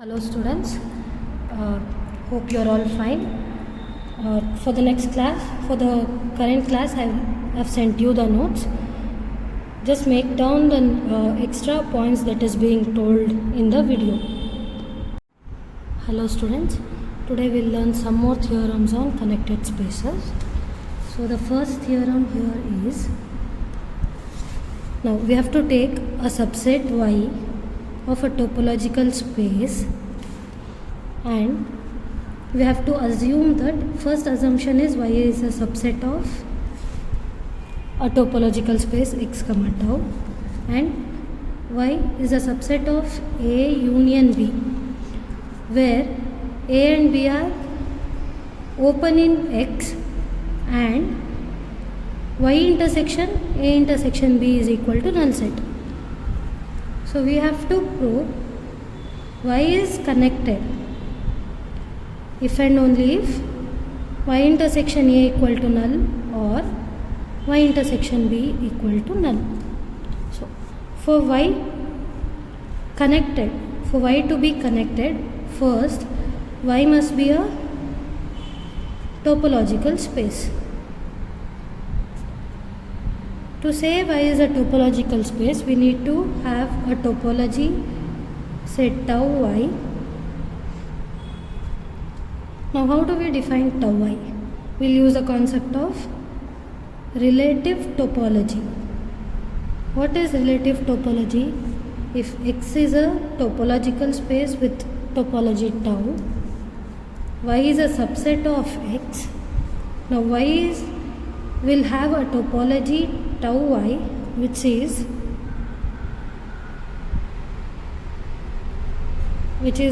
Hello students, hope you are all fine. For the next class, for the current class, I have sent you the notes. Just make down the extra points that is being told in the video. Hello students, today we will learn some more theorems on connected spaces. So the first theorem here is, now we have to take a subset Y of a topological space, and we have to assume that first assumption is Y is a subset of a topological space x comma tau, and Y is a subset of A union B, where A and B are open in X and Y intersection A intersection B is equal to null set. So we have to prove Y is connected if and only if Y intersection A equal to null or Y intersection B equal to null. So for Y connected, for Y to be connected, first Y must be a topological space. To say Y is a topological space, we need to have a topology set tau Y. Now how do we define tau Y? We'll use the concept of relative topology. What is relative topology? If X is a topological space with topology tau, Y is a subset of X. Now Y will have a topology tau Y, which is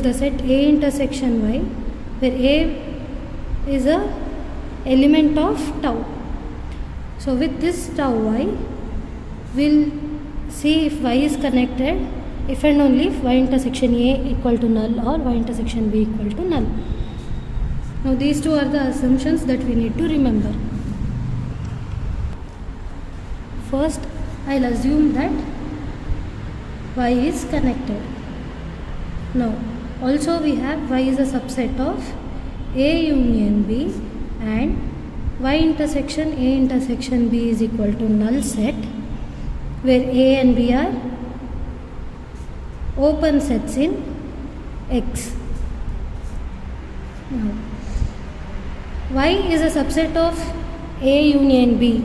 the set A intersection Y, where A is a element of tau. So with this tau Y, we'll see if Y is connected if and only if Y intersection A equal to null or Y intersection B equal to null. Now these two are the assumptions that we need to remember. First, I'll assume that Y is connected. Now, also we have Y is a subset of A union B and Y intersection A intersection B is equal to null set, where A and B are open sets in X. Now, Y is a subset of A union B,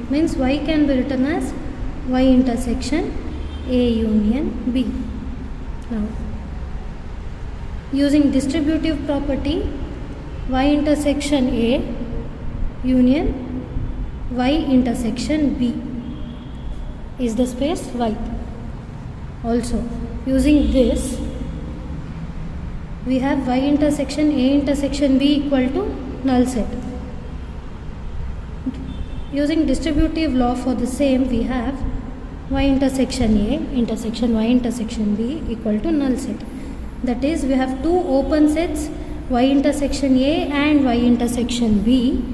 means Y can be written as Y intersection A union B. Now, using distributive property, Y intersection A union Y intersection B is the space Y. Also, using this, we have Y intersection A intersection B equal to null set. Using distributive law for the same, we have Y intersection A intersection Y intersection B equal to null set. That is, we have two open sets, Y intersection A and Y intersection B,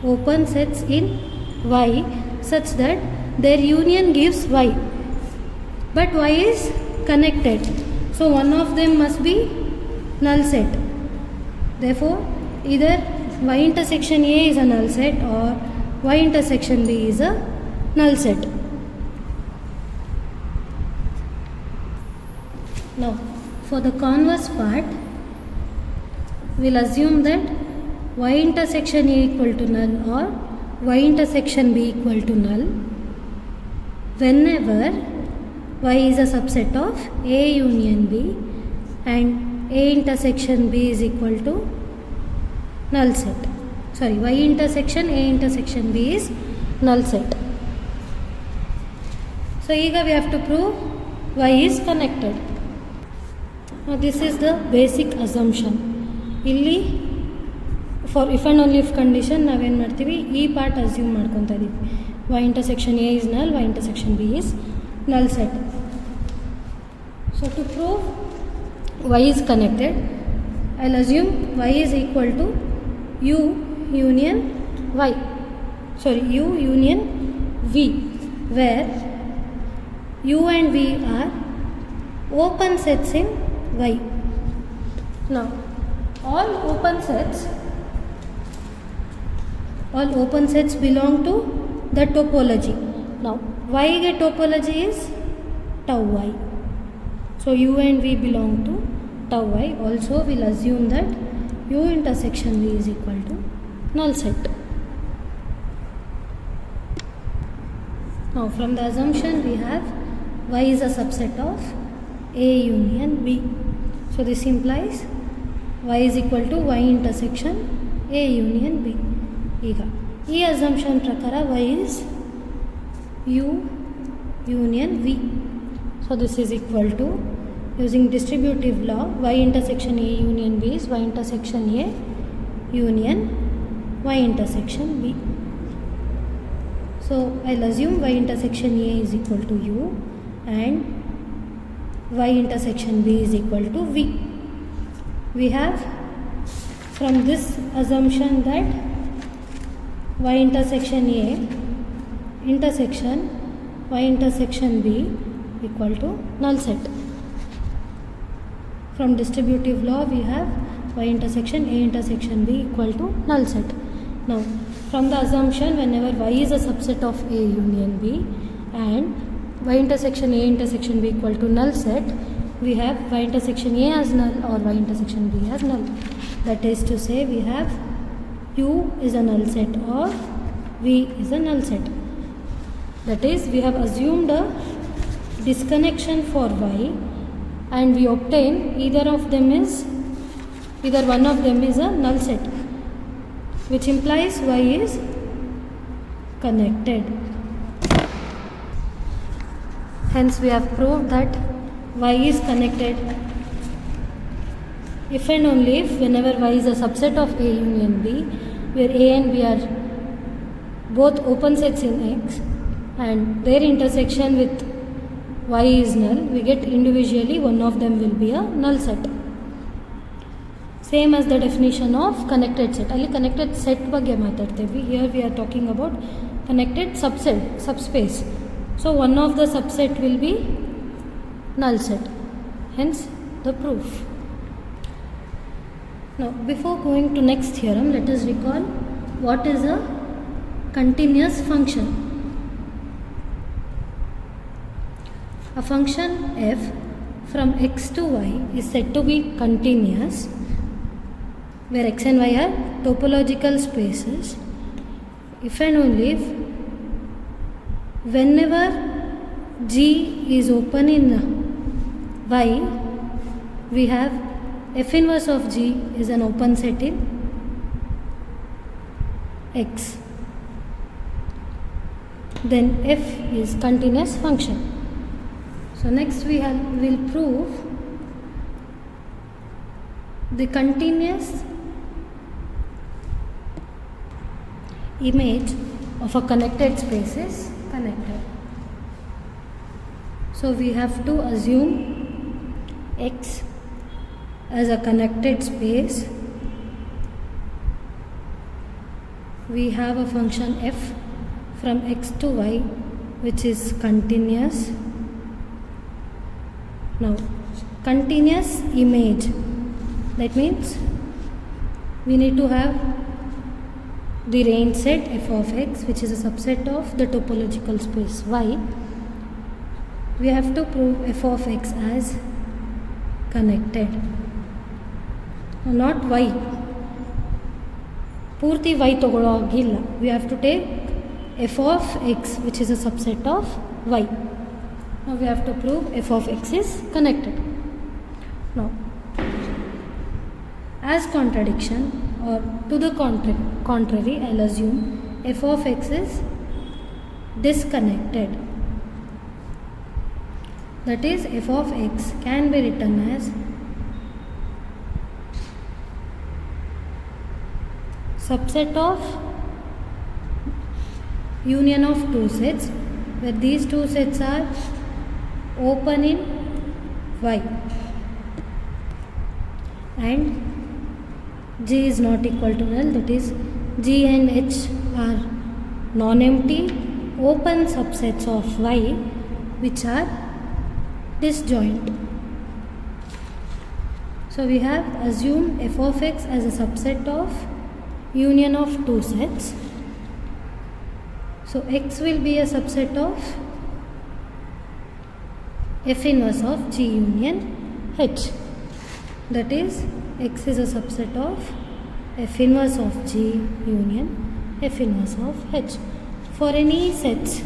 open sets in Y such that their union gives Y, but Y is connected, so one of them must be null set. Therefore, either Y intersection A is a null set or Y intersection B is a null set. Now, for the converse part, we'll assume that Y intersection A equal to null or Y intersection B equal to null whenever Y is a subset of A union B and A intersection B is equal to null set. Sorry, Y intersection A intersection B is null set. So here we have to prove Y is connected. Now this is the basic assumption. Illi for if and only if condition ನಾವೇನು ಮಾಡ್ತೀವಿ, ಈ part assume ಮಾಡ್ಕೊತಾ ಇದೀವಿ. Y intersection A is null, Y intersection B is null set. So to prove Y is connected, I'll assume Y is equal to U union Y. Sorry, U union V, where U and V are open sets in Y. Now all open sets belong to the topology. Now Y ಗೆ topology is tau Y. So U and V belong to tau Y. Also we'll assume that U intersection V is equal to null set. Now from the assumption we have Y is a subset of A union B. So this implies Y is equal to Y intersection A union B. ಈಗ ಈ assumption ಪ್ರಕಾರ Y is U union V. So this is equal to, using distributive law, Y intersection A union B is Y intersection A union Y intersection B. So I'll assume Y intersection A is equal to U and Y intersection B is equal to V. We have from this assumption that Y intersection A intersection Y intersection B equal to null set. From distributive law we have Y intersection A intersection B equal to null set. Now from the assumption whenever Y is a subset of A union B and Y intersection A intersection B equal to null set, we have Y intersection A as null or Y intersection B as null. That is to say we have U is a null set or V is a null set. That is, we have assumed a disconnection for Y and we obtain either one of them is a null set, which implies Y is connected. Hence we have proved that Y is connected if and only if whenever Y is a subset of A union B, where A and B are both open sets in X and their intersection with Y is null, we get individually one of them will be a null set. Same as the definition of connected set. Ali connected set ಬಗ್ಗೆ ಮಾತಾಡ್ತೇವೆ. Here we are talking about connected subspace. So one of the subset will be null set. Hence the proof. Now before going to next theorem, let us recall what is a continuous function. A function f from x to y is said to be continuous where x and y are topological spaces if and only if whenever G is open in Y, we have f inverse of G is an open set in X. Then f is continuous function. So next we will prove the continuous image of a connected space is connected. So we have to assume X as a connected space. We have a function f from x to y which is continuous. Now continuous image, that means we need to have the range set f of x which is a subset of the topological space Y. We have to prove f of x as connected, not Y. ಪೂರ್ತಿ y ತಗೊಳ್ಳೋ ಆಗಿಲ್ಲ. We have to take f of x which is a subset of y. Now we have to prove f of x is connected. Now as contradiction or to the contrary, I'll assume f of x is disconnected. That is, f of x can be written as subset of union of two sets where these two sets are open in Y and G is not equal to null. That is, G and H are non-empty open subsets of Y which are disjoint. So we have assumed f of x as a subset of union of two sets. So x will be a subset of f inverse of G union H. That is, x is a subset of f inverse of G union f inverse of H for any sets.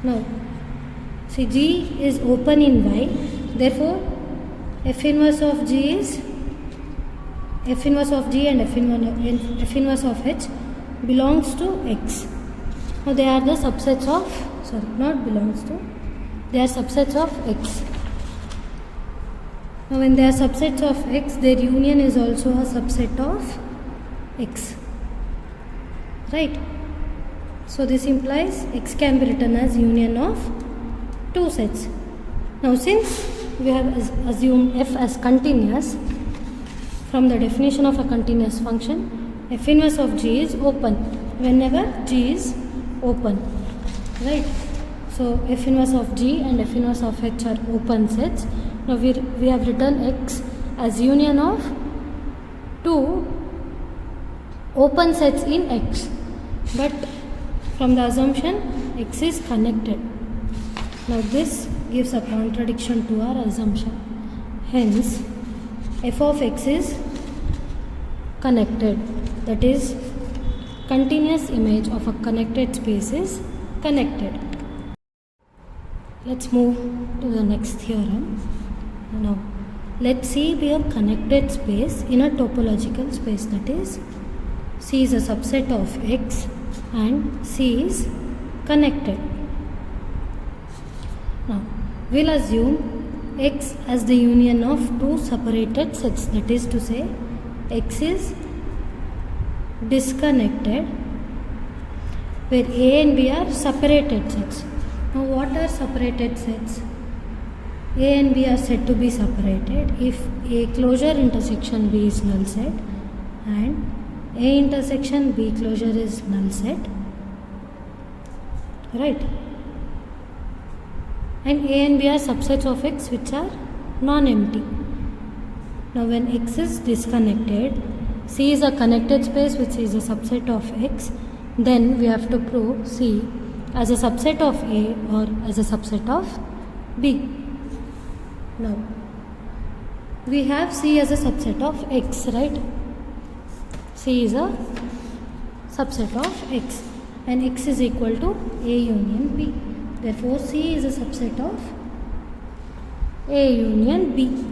Now, see, G is open in Y, therefore f inverse of G is f inverse of G and f inverse of H belongs to X. Now they are the subsets of, not belongs to, they are subsets of X. Now when they are subsets of X, their union is also a subset of X. Right? So this implies X can be written as union of two sets. Now since we have assumed f as continuous, from the definition of a continuous function, f inverse of G is open whenever G is open, right? So f inverse of G and f inverse of H are open sets. Now we have written X as union of two open sets in X, but from the assumption X is connected. Now this gives a contradiction to our assumption. Hence, f of X is connected. That is, continuous image of a connected space is connected. Let's move to the next theorem. Now, let C be a connected space in a topological space. That is, C is a subset of X and C is connected. Now, we'll assume X as the union of two separated sets. That is to say, X is disconnected where A and B are separated sets. Now what are separated sets? A and B are said to be separated if A closure intersection B is null set and A intersection B closure is null set, right? And A and B are subsets of X which are non-empty. Now when X is disconnected, C is a connected space which is a subset of X, then we have to prove C as a subset of A or as a subset of B. Now, we have C as a subset of X, right? C is a subset of X and X is equal to A union B. Therefore, C is a subset of A union B.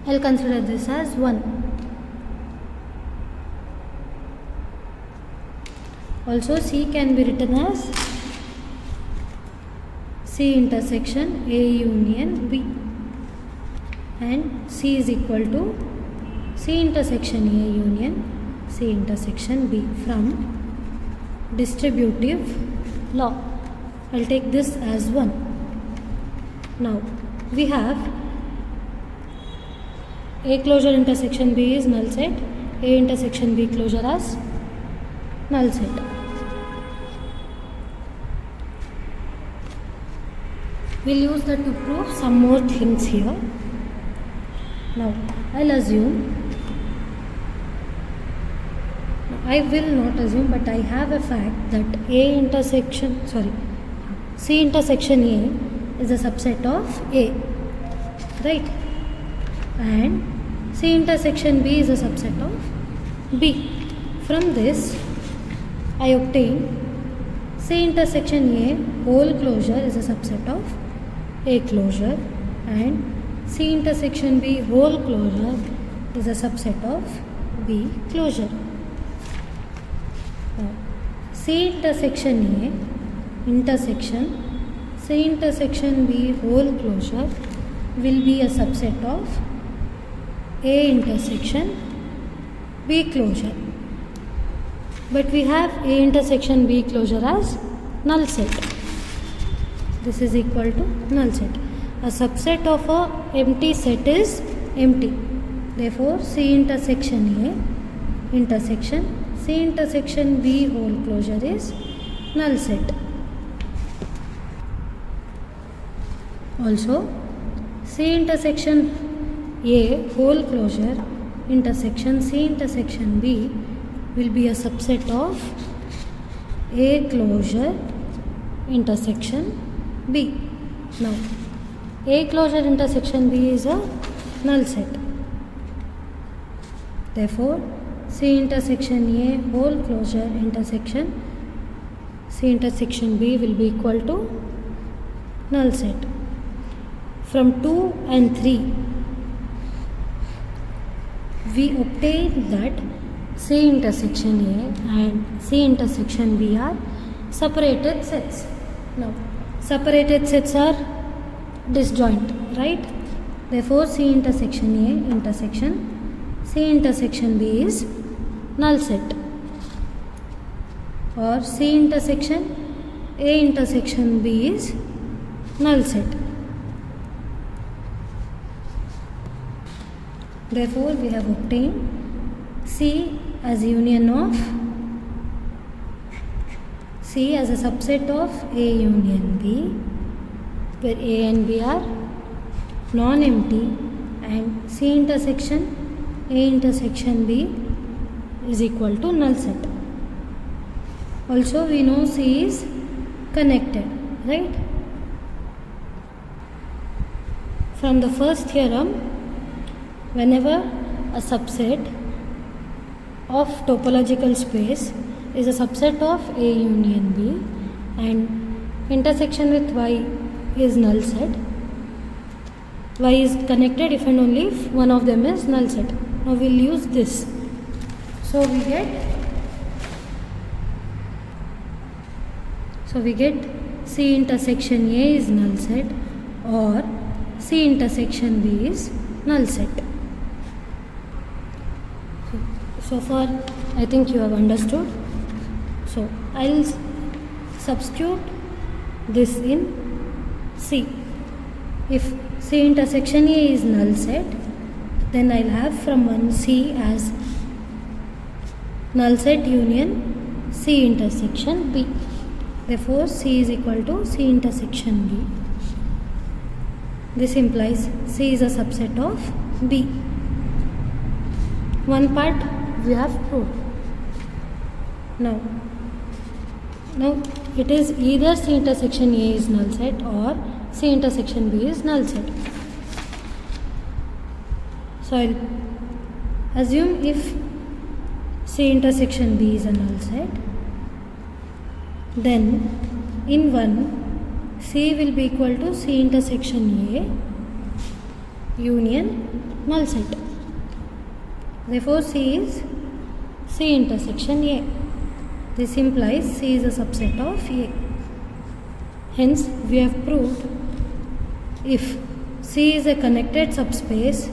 I'll consider this as 1. Also, C can be written as C intersection A union B, and C is equal to C intersection A union C intersection B from distributive law. I'll take this as 1. Now, we have A closure intersection B is null set, A intersection B closure as null set. We'll use that to prove some more things here. Now, I'll assume, I will not assume, but I have a fact that C intersection A is a subset of A, right? And C intersection B is a subset of B. From this, I obtain C intersection A whole closure is a subset of A closure and C intersection B whole closure is a subset of B closure. Now, C intersection A intersection C intersection B whole closure will be a subset of A intersection B closure. But we have A intersection B closure as null set. This is equal to null set. A subset of a empty set is empty. Therefore, C intersection A intersection C intersection B whole closure is null set. Also, C intersection A whole closure intersection C intersection B will be a subset of A closure intersection B. Now, A closure intersection B is a null set. Therefore, C intersection A whole closure intersection C intersection B will be equal to null set. From 2 and 3, we obtain that C intersection A and C intersection B are separated sets. Now, separated sets are disjoint, right? Therefore, C intersection A intersection C intersection B is null set, or C intersection A intersection B is null set. Therefore, we have obtained C as union of C as a subset of A union B, where A and B are non-empty, and C intersection A intersection B is equal to null set. Also, we know C is connected, right? From the first theorem, whenever a subset of topological space is a subset of A union B and intersection with Y is null set, Y is connected if and only if one of them is null set. Now we'll use this. So we get C intersection A is null set or C intersection B is null set. So far I think you have understood. So I'll substitute this in C. If C intersection A is null set, then I'll have from 1 C as null set union C intersection B. Therefore, C is equal to C intersection B. This implies C is a subset of B. One part we have proved. Now it is either C intersection A is null set or C intersection B is null set. So I'll assume if C intersection B is a null set, then in 1 C will be equal to C intersection A union null set. Therefore, C is C intersection A. This implies C is a subset of A. Hence, we have proved if C is a connected subspace,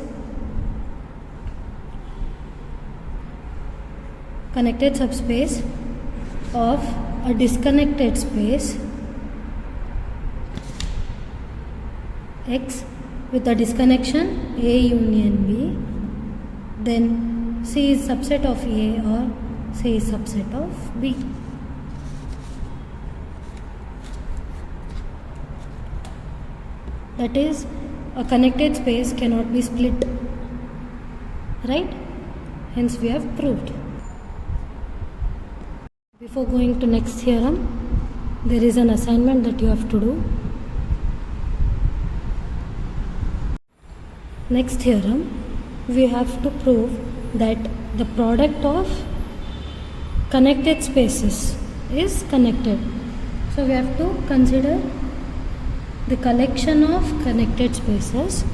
of a disconnected space X with a disconnection A union B, then C is subset of A or C is subset of B. That is, a connected space cannot be split, right? Hence we have proved. Before going to next theorem, there is an assignment that you have to do. Next theorem, we have to prove that the product of connected spaces is connected. So we have to consider the collection of connected spaces,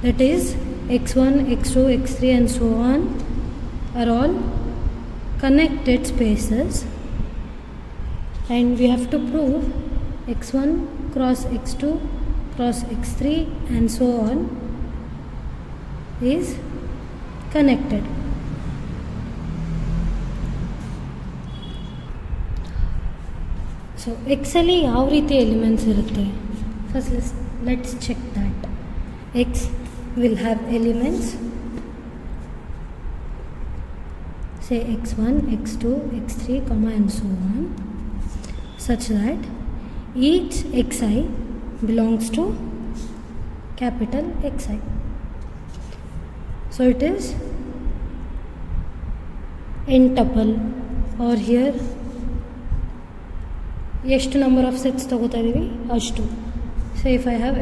that is x1, x2, x3 and so on are all connected spaces, and we have to prove x1 cross x2 cross x3 and so on is connected. So X ಅಲ್ಲಿ ಯಾವ ರೀತಿ elements ಇರುತ್ತೆ? First let's check that. X will have elements, say x1, x2, x3, and so on, such that each xi belongs to capital Xi. So it is n tuple, or here ಎಷ್ಟು number of sets ತಗೋತಾ ಇದೀವಿ ಅಷ್ಟು. So if I have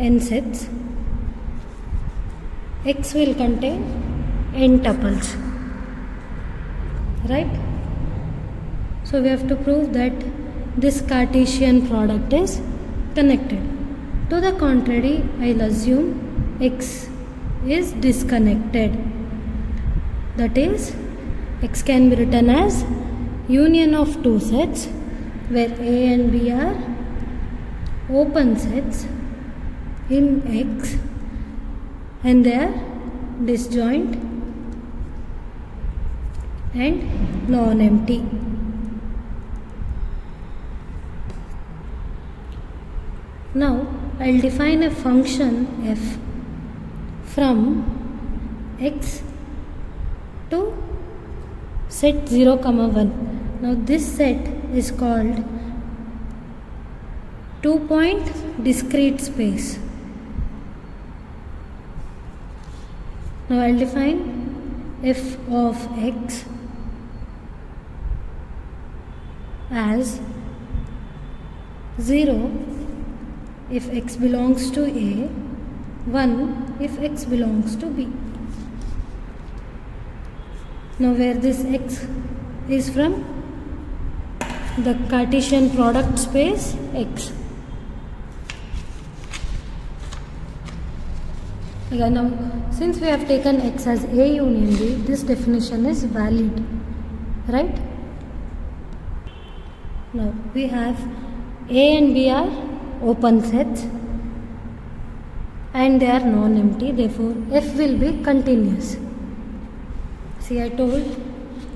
n sets, X will contain n tuples, right? So we have to prove that this Cartesian product is connected. To the contrary, I'll assume X is disconnected. That is, X can be written as union of two sets where A and B are open sets in X and they are disjoint and non-empty. Now I'll define a function f from X to set 0, 1. Now this set is called 2-point discrete space. Now I'll define f of X as 0 if X belongs to A, 1 if X belongs to B. Now where this X is from the Cartesian product space X. Again, now since we have taken X as A union B, this definition is valid, right? Now we have A and B are open sets and they are non-empty, therefore F will be continuous. See, I told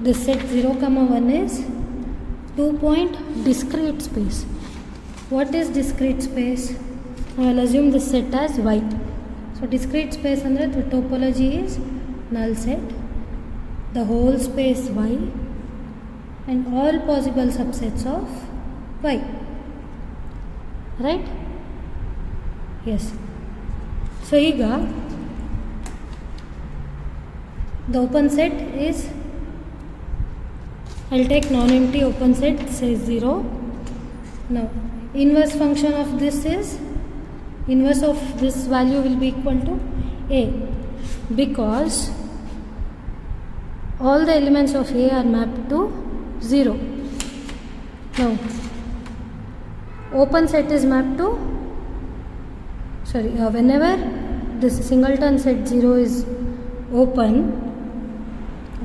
this set 0, 1 is 2-point discrete space. What is discrete space? I will assume this set as Y. So discrete space andre the topology is null set, the whole space Y and all possible subsets of Y, right? Yes. So ಈಗ the open set is, I'll take non-empty open set, say 0. Now inverse function of this is, inverse of this value will be equal to A, because all the elements of A are mapped to 0. Now open set is mapped to, whenever this singleton set 0 is open,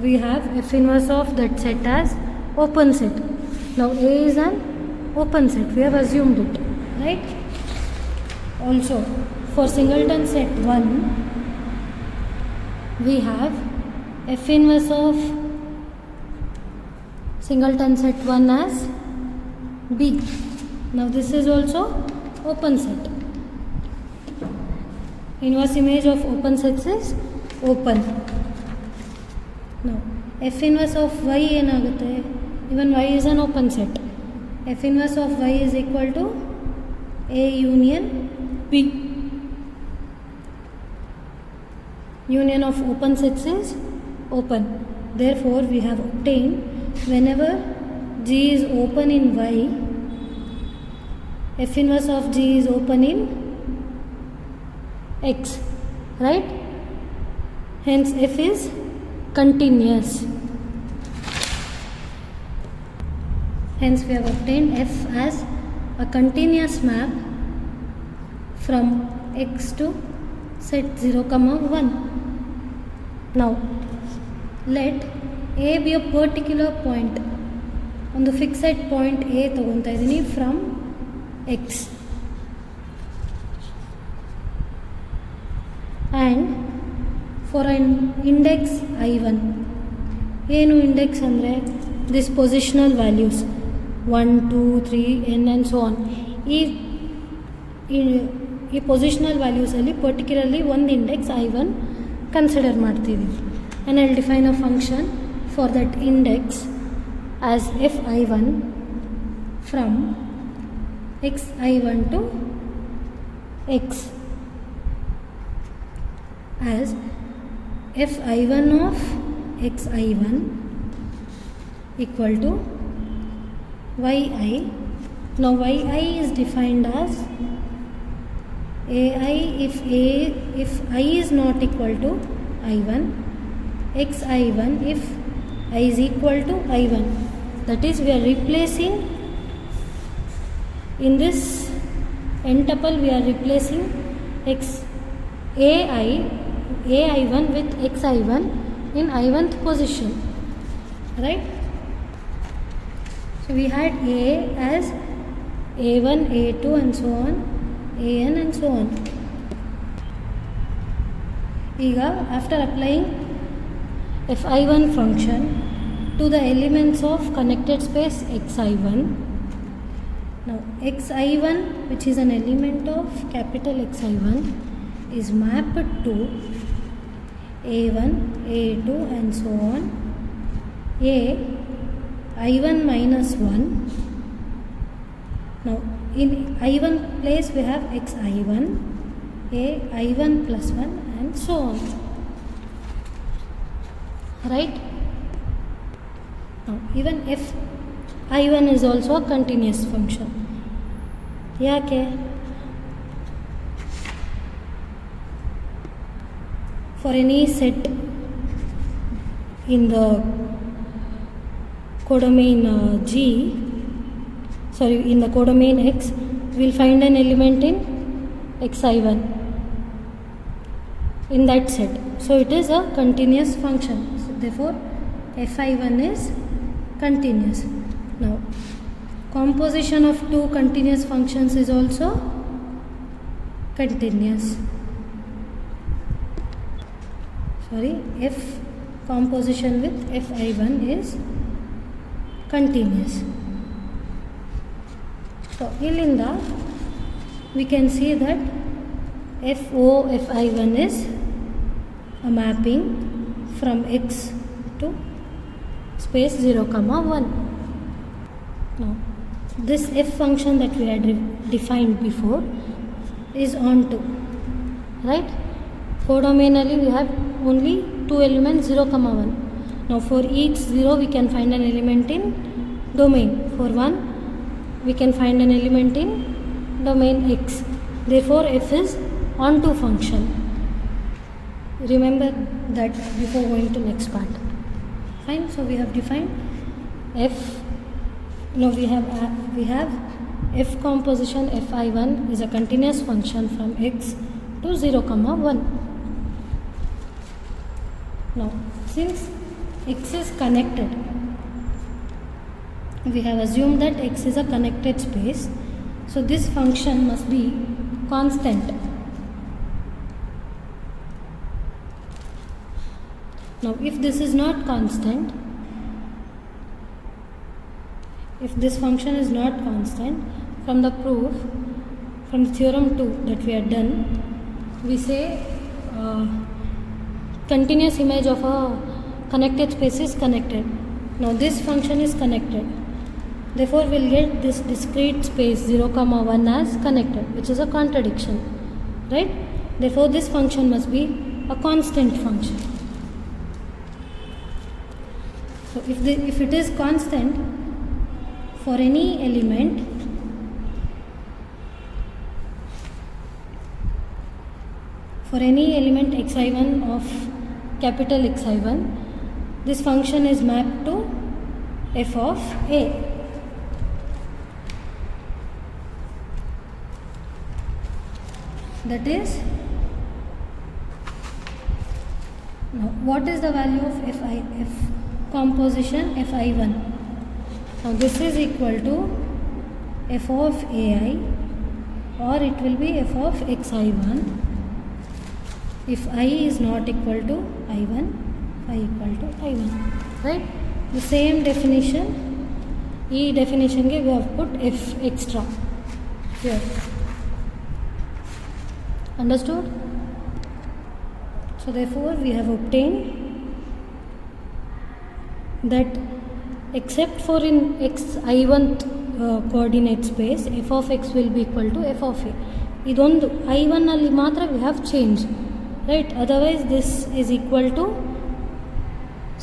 we have F inverse of that set as open set. Now A is an open set, we have assumed it, right? Also for singleton set 1, we have F inverse of singleton set 1 as B. Now this is also open set. Inverse image of open sets is open. Now F inverse of Y ಏನಾಗುತ್ತೆ? Even Y is an open set. F inverse of Y is equal to A union B. Union of open sets is open. Therefore we have obtained whenever G is open in Y, F inverse of G is open in X, right? Hence F is continuous. Hence we have obtained F as a continuous map from X to set 0, 1. Now let A be a particular point. On the fixed point A ತಗೊಂತಾ ಇದೀನಿ from X, and for an index I1, ಏನು index ಅಂದರೆ this positional values 1, 2, 3, n and so on. ಈ positional values ಅಲ್ಲಿ particularly ಒಂದು index I1 consider ಮಾಡ್ತೀವಿ, and I'll define a function for that index as f I1 from xi1 to x as fi1 of xi1 equal to yi. Now yi is defined as ai if I is not equal to i1, xi1 if I is equal to i1. That is, we are replacing in this n tuple, we are replacing ai1 with xi1 in i1th position, right? So we had a as a1, a2 and so on, an and so on. Ega after applying fi1 function to the elements of connected space xi1, now xi1, which is an element of capital xi1, is mapped to a1, a2 and so on, i1 minus 1. Now in i1 place we have xi1, i1 plus 1 and so on, right? Now even if i1 is also a continuous function. Yake? For any set in the codomain in the codomain X, we will find an element in xi1 in that set. So it is a continuous function. So therefore fi1 is continuous. Now composition of two continuous functions is also continuous. F composition with fi1 is continuous. So ilinda we can see that fi1 is a mapping from x to space 0, 1. Now this f function that we had defined before is onto, right? Codomainally we have only two elements 0, 1. Now for each 0 we can find an element in domain. For 1 we can find an element in domain x. Therefore f is onto function. Remember that before going to next part. Fine. So we have defined f. Now we have f composition fi1 is a continuous function from x to 0, 1. Now since x is connected, we have assumed that x is a connected space, so this function must be constant. Now if this is not constant, if this function is not constant, from the proof, from the theorem 2 that we had done, we say continuous image of a connected space is connected. Now this function is connected. Therefore we will get this discrete space 0, 1 as connected, which is a contradiction, right? Therefore this function must be a constant function. So if it is constant, for any element xi1 of capital xi1, this function is mapped to f of a. That is, now what is the value of f composition fi1? Now this is equal to f of ai, or it will be f of xi1 if I is not equal to I1, phi equal to I1, right? The same definition, E definition we have put F extra here. Understood? So therefore we have obtained that except for in I1th coordinate space, f of x will be equal to f of a. ಇದೊಂದು I1 ಅಲ್ಲಿ ಮಾತ್ರ we have changed, right? Otherwise this is equal to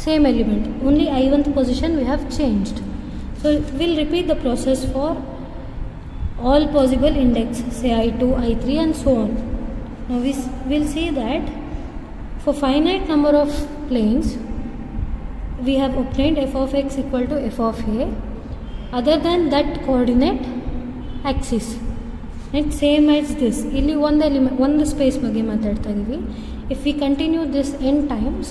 same element, only I1th position we have changed. So we'll repeat the process for all possible index, say I2, I3 and so on. Now we'll see that for finite number of planes we have obtained f of x equal to f of a other than that coordinate axis. And same as this, ಇಲ್ಲಿ ಒಂದು space ಬಗ್ಗೆ ಮಾತಾಡ್ತಾ ಇದ್ದೀವಿ. If we continue this n times,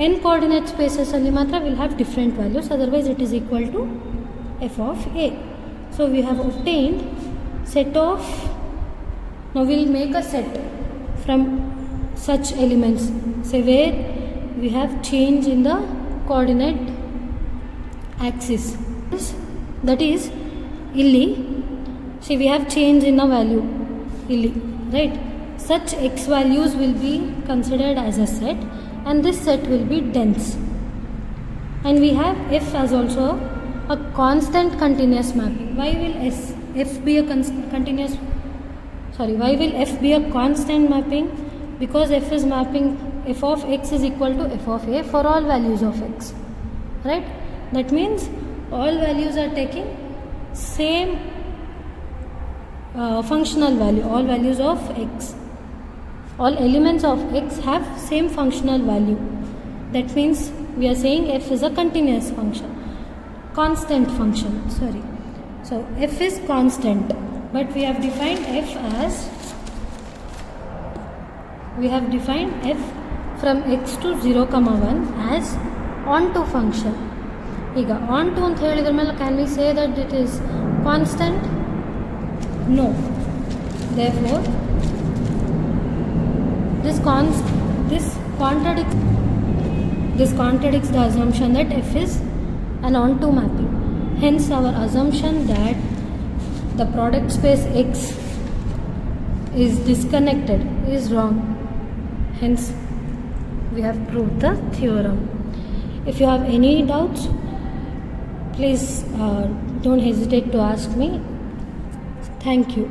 n coordinate spaces ಅಲ್ಲಿ ಮಾತ್ರ will have different values, otherwise it is equal to f of a. So we have obtained set of, now we'll make a set from such elements, say where we have change in the coordinate axis, that is illi, see we have change in a value illi, right? Such x values will be considered as a set and this set will be dense. And we have f as also a constant continuous mapping. Why will f be a continuous, sorry, why will f be a constant mapping? Because f is mapping, f of x is equal to f of a for all values of x, right? That means all values are taking same functional value, all values of x, all elements of x have same functional value. That means we are saying f is a continuous function, constant function, sorry. So f is constant, but we have defined f as, we have defined f from x to 0, 1 as onto function. ಈಗ onto ಅಂತ ಹೇಳಿದ್ರ ಮೇಲೆ can we say that it is constant? No. Therefore this contradicts the assumption that f is an onto mapping. Hence our assumption that the product space x is disconnected is wrong. Hence we have proved the theorem. If you have any doubts, please don't hesitate to ask me. Thank you.